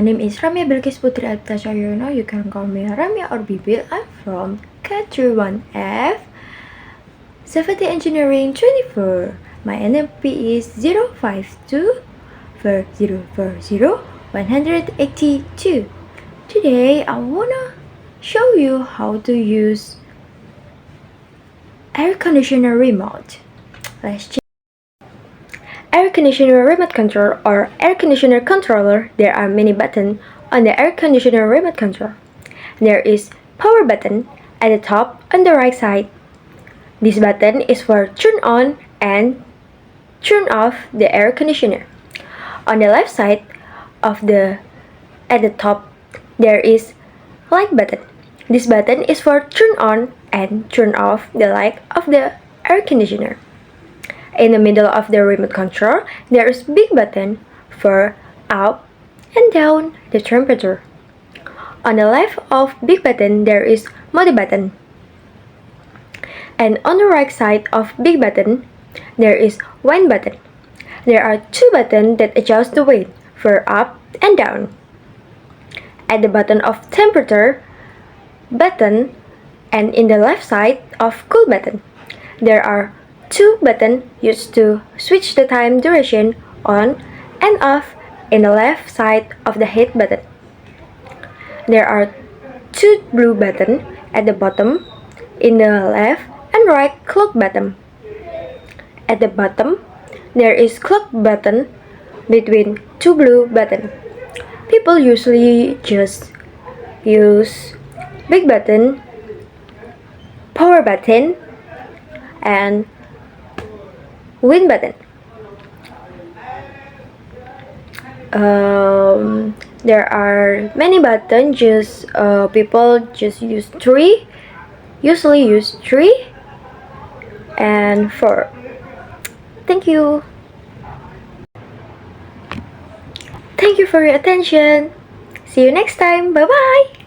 name is Ramya Bilqiz Putri Adipta Cahyono. You can call me Ramya or Bibil. I'm from Cat1F 70 Engineering 24. My NMP is 0524040 Today I wanna show you how to use air conditioner remote. Let's check. Air conditioner remote control or air conditioner controller. There are many buttons on the air conditioner remote control. There is power button at the top on the right side. This button is for turn on and turn off the air conditioner. On the left side at the top there is light button. This button is for turn on and turn off the light of the air conditioner. In the middle of the remote control, there is big button for up and down the temperature. On the left of big button, there is mode button. And on the right side of big button, there is wind button. There are two buttons that adjust the weight for up and down. At the button of temperature button and in the left side of cool button, there are two buttons used to switch the time duration on and off in the left side of the heat button. There are two blue buttons at the bottom in the left and right clock button. At the bottom, there is clock button between two blue buttons. People usually just use big button, power button, and wind button. There are many buttons. People just use three. Usually use 3 and 4. Thank you. Thank you for your attention. See you next time. Bye bye.